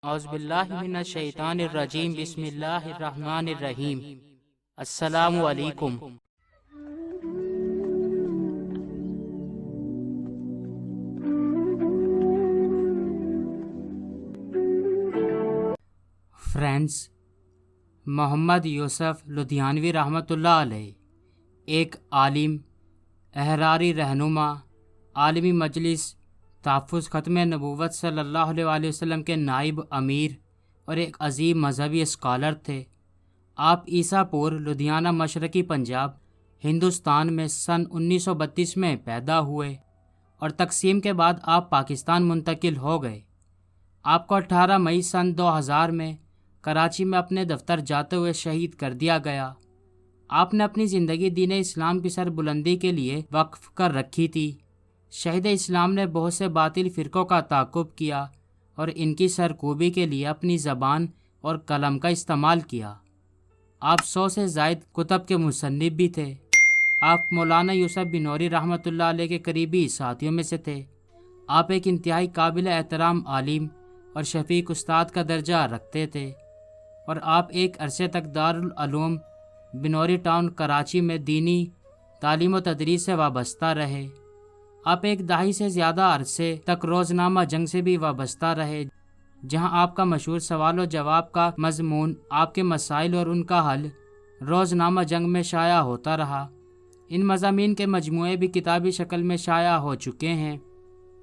اعوذ باللہ من الشیطان الرجیم، بسم اللہ الرحمن الرحیم۔ السلام علیکم۔ فرینڈز، محمد یوسف لدھیانوی رحمۃ اللہ علیہ ایک عالم، احراری رہنما، عالمی مجلس تحفظ ختم نبوت صلی اللہ علیہ وسلم کے نائب امیر اور ایک عظیم مذہبی اسکالر تھے۔ آپ عیسیٰ پور، لدھیانہ، مشرقی پنجاب، ہندوستان میں سن 1932 میں پیدا ہوئے اور تقسیم کے بعد آپ پاکستان منتقل ہو گئے۔ آپ کو 18 مئی سن 2000 میں کراچی میں اپنے دفتر جاتے ہوئے شہید کر دیا گیا۔ آپ نے اپنی زندگی دین اسلام کی سربلندی کے لیے وقف کر رکھی تھی۔ شہید اسلام نے بہت سے باطل فرقوں کا تعاقب کیا اور ان کی سرکوبی کے لیے اپنی زبان اور قلم کا استعمال کیا۔ آپ 100 سے زائد کتب کے مصنف بھی تھے۔ آپ مولانا یوسف بنوری رحمۃ اللہ علیہ کے قریبی ساتھیوں میں سے تھے۔ آپ ایک انتہائی قابل احترام عالم اور شفیق استاد کا درجہ رکھتے تھے اور آپ ایک عرصے تک دارالعلوم بنوری ٹاؤن کراچی میں دینی تعلیم و تدریس سے وابستہ رہے۔ آپ ایک دہائی سے زیادہ عرصے تک روزنامہ جنگ سے بھی وابستہ رہے، جہاں آپ کا مشہور سوال و جواب کا مضمون آپ کے مسائل اور ان کا حل روزنامہ جنگ میں شائع ہوتا رہا۔ ان مضامین کے مجموعے بھی کتابی شکل میں شائع ہو چکے ہیں۔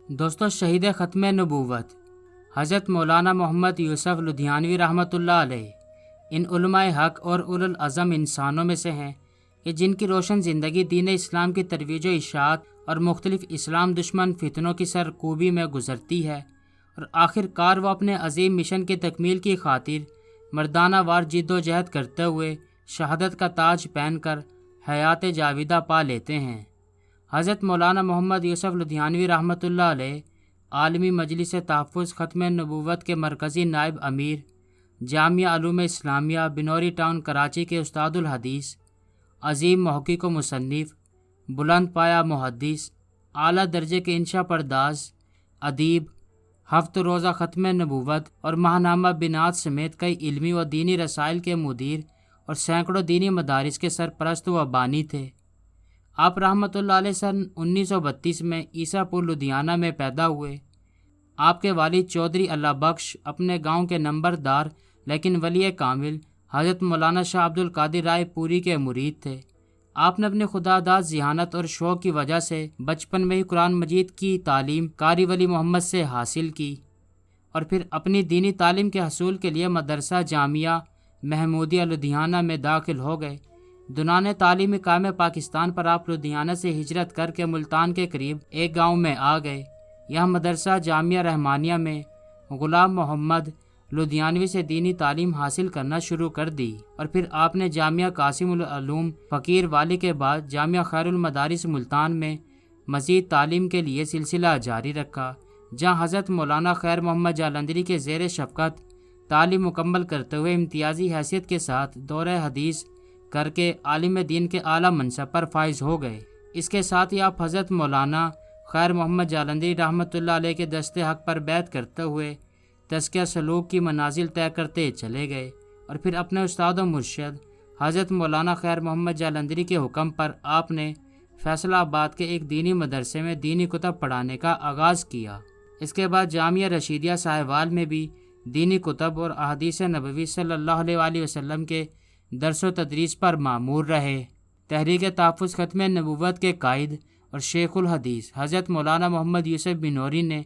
دوستو، شہید ختم نبوت حضرت مولانا محمد یوسف لدھیانوی رحمۃ اللہ علیہ ان علماء حق اور اولو العزم انسانوں میں سے ہیں کہ جن کی روشن زندگی دین اسلام کی ترویج و اشاعت اور مختلف اسلام دشمن فتنوں کی سرکوبی میں گزرتی ہے، اور آخر کار وہ اپنے عظیم مشن کی تکمیل کی خاطر مردانہ وار جد و جہد کرتے ہوئے شہادت کا تاج پہن کر حیات جاویدہ پا لیتے ہیں۔ حضرت مولانا محمد یوسف لدھیانوی رحمۃ اللہ علیہ عالمی مجلس تحفظ ختم نبوت کے مرکزی نائب امیر، جامعہ علوم اسلامیہ بنوری ٹاؤن کراچی کے استاد الحدیث، عظیم محقق و مصنف، بلند پایہ محدث، اعلیٰ درجے کے انشا پرداز، ادیب، ہفت روزہ ختم نبوت اور ماہنامہ بنات سمیت کئی علمی و دینی رسائل کے مدیر اور سینکڑوں دینی مدارس کے سرپرست و بانی تھے۔ آپ رحمۃ اللہ علیہ سن 1932 میں عیسیٰ پور لدھیانہ میں پیدا ہوئے۔ آپ کے والد چودھری اللہ بخش اپنے گاؤں کے نمبردار لیکن ولی کامل حضرت مولانا شاہ عبد القادر رائے پوری کے مرید تھے۔ آپ نے اپنے خداداد ذہانت اور شوق کی وجہ سے بچپن میں ہی قرآن مجید کی تعلیم قاری ولی محمد سے حاصل کی اور پھر اپنی دینی تعلیم کے حصول کے لیے مدرسہ جامعہ محمودیہ لدھیانہ میں داخل ہو گئے۔ دوران تعلیمی قائم پاکستان پر آپ لدھیانہ سے ہجرت کر کے ملتان کے قریب ایک گاؤں میں آ گئے۔ یہاں مدرسہ جامعہ رحمانیہ میں غلام محمد لدھیانوی سے دینی تعلیم حاصل کرنا شروع کر دی، اور پھر آپ نے جامعہ قاسم العلوم فقیر والی کے بعد جامعہ خیر المدارس ملتان میں مزید تعلیم کے لیے سلسلہ جاری رکھا، جہاں حضرت مولانا خیر محمد جالندری کے زیر شفقت تعلیم مکمل کرتے ہوئے امتیازی حیثیت کے ساتھ دورہ حدیث کر کے عالم دین کے اعلیٰ منصب پر فائز ہو گئے۔ اس کے ساتھ ہی آپ حضرت مولانا خیر محمد جالندری رحمۃ اللہ علیہ کے دست حق پر بیعت کرتے ہوئے تزکیہ سلوک کی منازل طے کرتے چلے گئے، اور پھر اپنے استاد و مرشد حضرت مولانا خیر محمد جالندری کے حکم پر آپ نے فیصل آباد کے ایک دینی مدرسے میں دینی کتب پڑھانے کا آغاز کیا۔ اس کے بعد جامعہ رشیدیہ ساہیوال میں بھی دینی کتب اور احادیث نبوی صلی اللہ علیہ وآلہ وسلم کے درس و تدریس پر مامور رہے۔ تحریک تحفظ ختم نبوت کے قائد اور شیخ الحدیث حضرت مولانا محمد یوسف بنوری نے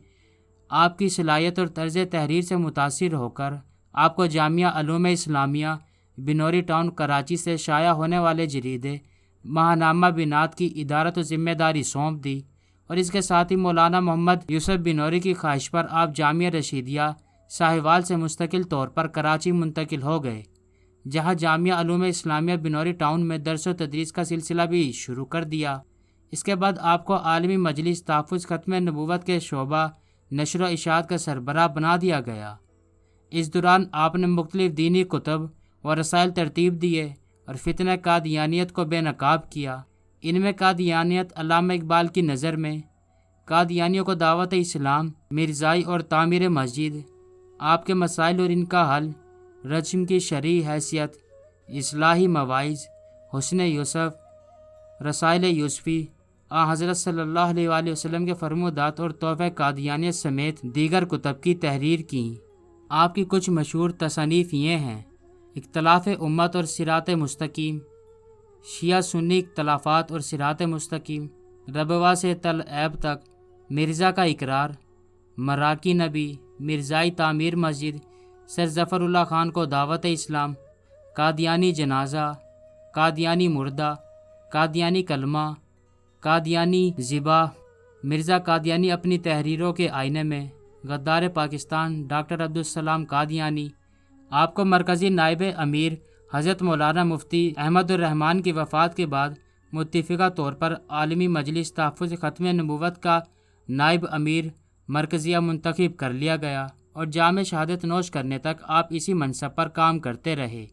آپ کی صلاحیت اور طرز تحریر سے متاثر ہو کر آپ کو جامعہ علوم اسلامیہ بنوری ٹاؤن کراچی سے شائع ہونے والے جریدے ماہنامہ بنات کی ادارت و ذمہ داری سونپ دی، اور اس کے ساتھ ہی مولانا محمد یوسف بنوری کی خواہش پر آپ جامعہ رشیدیہ ساہیوال سے مستقل طور پر کراچی منتقل ہو گئے، جہاں جامعہ علوم اسلامیہ بنوری ٹاؤن میں درس و تدریس کا سلسلہ بھی شروع کر دیا۔ اس کے بعد آپ کو عالمی مجلس تحفظ ختم نبوت کے شعبہ نشر و اشاعت کا سربراہ بنا دیا گیا۔ اس دوران آپ نے مختلف دینی کتب و رسائل ترتیب دیے اور فتنہ قادیانیت کو بے نقاب کیا۔ ان میں قادیانیت علامہ اقبال کی نظر میں قادیانیوں کو دعوت اسلام، مرزائی اور تعمیر مسجد، آپ کے مسائل اور ان کا حل، رجم کی شرعی حیثیت، اصلاحی مواعظ، حسن یوسف، رسائل یوسفی، حضرت صلی اللہ علیہ وآلہ وسلم کے فرمودات اور تحفہ قادیانیت سمیت دیگر کتب کی تحریر کی۔ آپ کی کچھ مشہور تصانیف یہ ہیں: اختلاف امت اور صراط مستقیم، شیعہ سنی اختلافات اور صراط مستقیم، ربوا سے تل عیب تک، مرزا کا اقرار، مراکی نبی، مرزائی تعمیر مسجد، سر ظفر اللہ خان کو دعوت اسلام، قادیانی جنازہ، قادیانی مردہ، قادیانی کلمہ، قادیانی ذبح، مرزا قادیانی اپنی تحریروں کے آئینے میں، غدار پاکستان ڈاکٹر عبدالسلام قادیانی۔ آپ کو مرکزی نائب امیر حضرت مولانا مفتی احمد الرحمن کی وفات کے بعد متفقہ طور پر عالمی مجلس تحفظ ختم نبوت کا نائب امیر مرکزیہ منتخب کر لیا گیا اور جامع شہادت نوش کرنے تک آپ اسی منصب پر کام کرتے رہے۔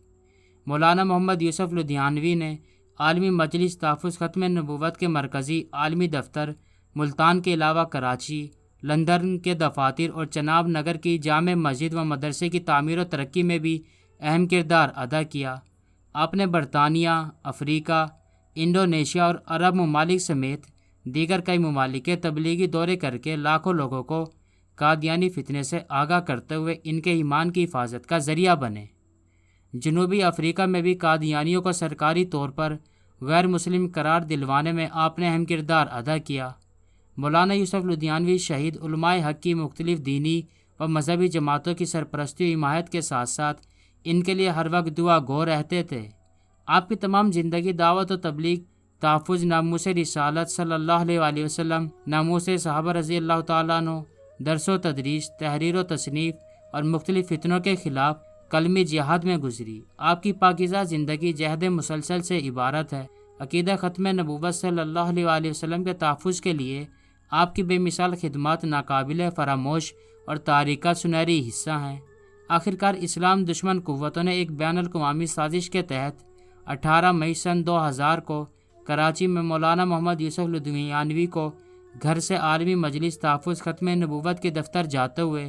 مولانا محمد یوسف لدھیانوی نے عالمی مجلس تحفظ ختم نبوت کے مرکزی عالمی دفتر ملتان کے علاوہ کراچی، لندن کے دفاتر اور چناب نگر کی جامع مسجد و مدرسے کی تعمیر و ترقی میں بھی اہم کردار ادا کیا۔ آپ نے برطانیہ، افریقہ، انڈونیشیا اور عرب ممالک سمیت دیگر کئی ممالک کے تبلیغی دورے کر کے لاکھوں لوگوں کو قادیانی فتنے سے آگاہ کرتے ہوئے ان کے ایمان کی حفاظت کا ذریعہ بنے۔ جنوبی افریقہ میں بھی قادیانیوں کو سرکاری طور پر غیر مسلم قرار دلوانے میں آپ نے اہم کردار ادا کیا۔ مولانا یوسف لدھیانوی شہید علماء حق کی مختلف دینی و مذہبی جماعتوں کی سرپرستی و حمایت کے ساتھ ساتھ ان کے لیے ہر وقت دعا گو رہتے تھے۔ آپ کی تمام زندگی دعوت و تبلیغ، تحفظ ناموس رسالت صلی اللہ علیہ وآلہ وسلم، ناموس صحابہ رضی اللہ تعالیٰ عنہ، درس و تدریس، تحریر و تصنیف اور مختلف فتنوں کے خلاف کلمی جہاد میں گزری۔ آپ کی پاکیزہ زندگی جہد مسلسل سے عبارت ہے۔ عقیدہ ختم نبوت صلی اللہ علیہ وآلہ وسلم کے تحفظ کے لیے آپ کی بے مثال خدمات ناقابل فراموش اور تاریخ کا سنہری حصہ ہیں۔ آخرکار اسلام دشمن قوتوں نے ایک بین الاقوامی سازش کے تحت 18 مئی سن 2000 کو کراچی میں مولانا محمد یوسف لدھیانوی کو گھر سے عالمی مجلس تحفظ ختم نبوت کے دفتر جاتے ہوئے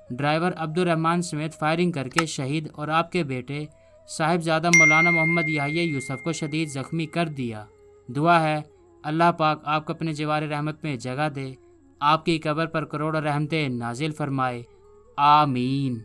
ڈرائیور عبد الرحمن سمیت فائرنگ کر کے شہید اور آپ کے بیٹے صاحبزادہ مولانا محمد یحییٰ یوسف کو شدید زخمی کر دیا۔ دعا ہے اللہ پاک آپ کو اپنے جوار رحمت میں جگہ دے، آپ کی قبر پر کروڑوں رحمتیں نازل فرمائے، آمین۔